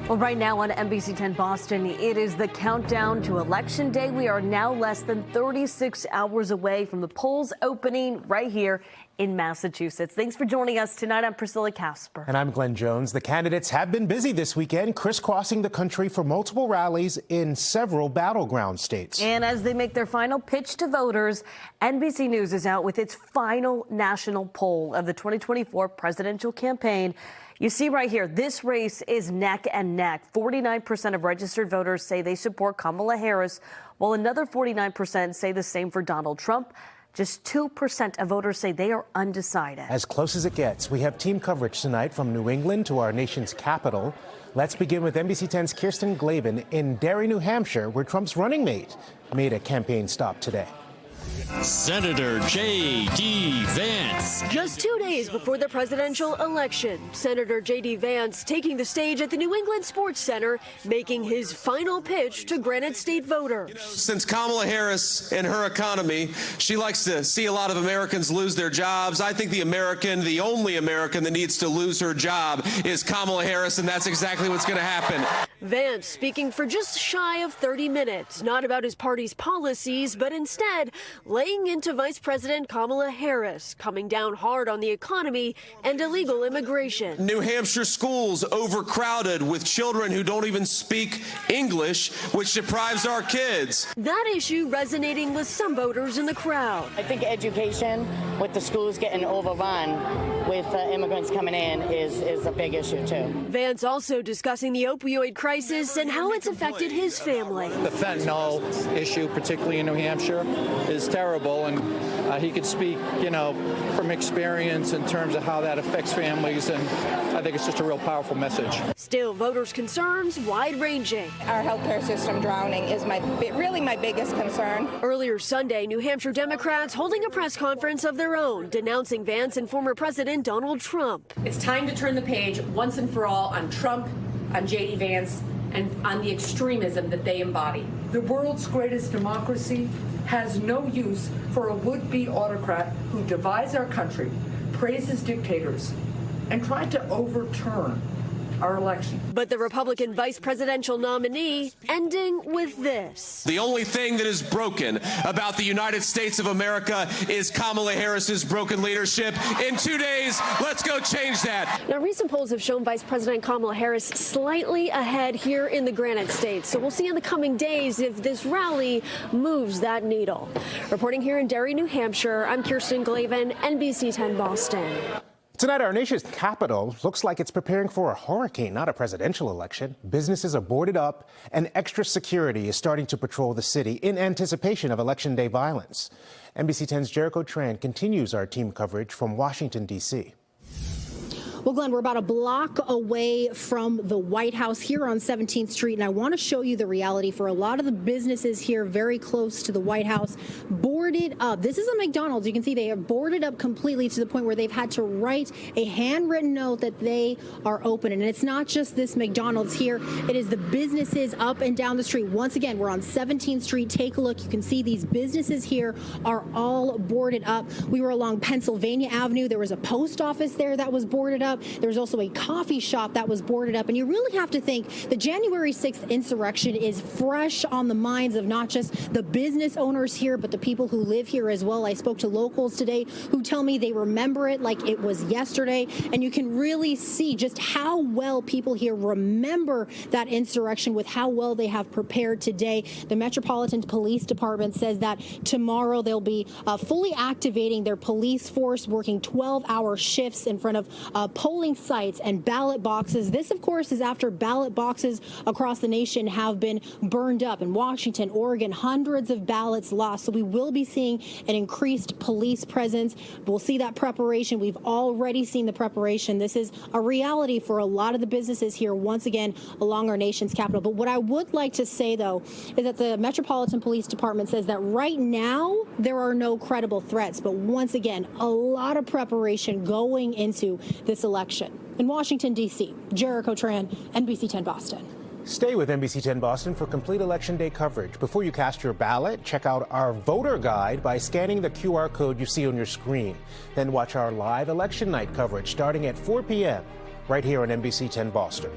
Well, right now on NBC 10 Boston, it is the countdown to Election Day. We are now less than 36 hours away from the polls opening right here in Massachusetts. Thanks for joining us tonight. I'm Priscilla Casper. And I'm Glenn Jones. The candidates have been busy this weekend, crisscrossing the country for multiple rallies in several battleground states. And as they make their final pitch to voters, NBC News is out with its final national poll of the 2024 presidential campaign. You see right here, this race is neck and neck. 49% of registered voters say they support Kamala Harris, while another 49% say the same for Donald Trump. Just 2% of voters say they are undecided. As close as it gets, we have team coverage tonight from New England to our nation's capital. Let's begin with NBC 10's Kirsten Glavin in Derry, New Hampshire, where Trump's running mate made a campaign stop today. Senator J.D. Vance. Just 2 days before the presidential election, Senator J.D. Vance taking the stage at the New England Sports Center, making his final pitch to Granite State voters. Since Kamala Harris and her economy, she likes to see a lot of Americans lose their jobs. I think the only American that needs to lose her job is Kamala Harris, and that's exactly what's going to happen. Vance speaking for just shy of 30 minutes, not about his party's policies, but instead laying into Vice President Kamala Harris, coming down hard on the economy and illegal immigration. New Hampshire schools overcrowded with children who don't even speak English, which deprives our kids. That issue resonating with some voters in the crowd. I think education, with the schools getting overrun with immigrants coming in, is a big issue, too. Vance also discussing the opioid crisis and how it's affected his family. The fentanyl issue, particularly in New Hampshire, is terrible, and he could speak, from experience in terms of how that affects families, and I think it's just a real powerful message. Still, voters' concerns wide-ranging. Our healthcare system drowning is really my biggest concern. Earlier Sunday, New Hampshire Democrats holding a press conference of their own, denouncing Vance and former President Donald Trump. It's time to turn the page once and for all on Trump, on J.D. Vance, and on the extremism that they embody. The world's greatest democracy has no use for a would-be autocrat who divides our country, praises dictators, and tried to overturn our election. But the Republican vice presidential nominee ending with this. The only thing that is broken about the United States of America is Kamala Harris's broken leadership. In 2 days, let's go change that. Now, recent polls have shown Vice President Kamala Harris slightly ahead here in the Granite State. So we'll see in the coming days if this rally moves that needle. Reporting here in Derry, New Hampshire, I'm Kirsten Glavin, NBC 10 Boston. Tonight, our nation's capital looks like it's preparing for a hurricane, not a presidential election. Businesses are boarded up, and extra security is starting to patrol the city in anticipation of Election Day violence. NBC 10's Jericho Tran continues our team coverage from Washington, D.C. Well, Glenn, we're about a block away from the White House here on 17th Street, and I want to show you the reality for a lot of the businesses here very close to the White House boarded up. This is a McDonald's. You can see they are boarded up completely to the point where they've had to write a handwritten note that they are open. And it's not just this McDonald's here. It is the businesses up and down the street. Once again, we're on 17th Street. Take a look. You can see these businesses here are all boarded up. We were along Pennsylvania Avenue. There was a post office there that was boarded up. There's also a coffee shop that was boarded up. And you really have to think the January 6th insurrection is fresh on the minds of not just the business owners here, but the people who live here as well. I spoke to locals today who tell me they remember it like it was yesterday. And you can really see just how well people here remember that insurrection with how well they have prepared today. The Metropolitan Police Department says that tomorrow they'll be fully activating their police force, working 12-hour shifts in front of polling sites and ballot boxes. This, of course, is after ballot boxes across the nation have been burned up. In Washington, Oregon, hundreds of ballots lost. So we will be seeing an increased police presence. We'll see that preparation. We've already seen the preparation. This is a reality for a lot of the businesses here, once again, along our nation's capital. But what I would like to say, though, is that the Metropolitan Police Department says that right now there are no credible threats. But once again, a lot of preparation going into this election. In Washington, D.C., Jericho Tran, NBC 10 Boston. Stay with NBC 10 Boston for complete Election Day coverage. Before you cast your ballot, check out our voter guide by scanning the QR code you see on your screen. Then watch our live election night coverage starting at 4 p.m. right here on NBC 10 Boston.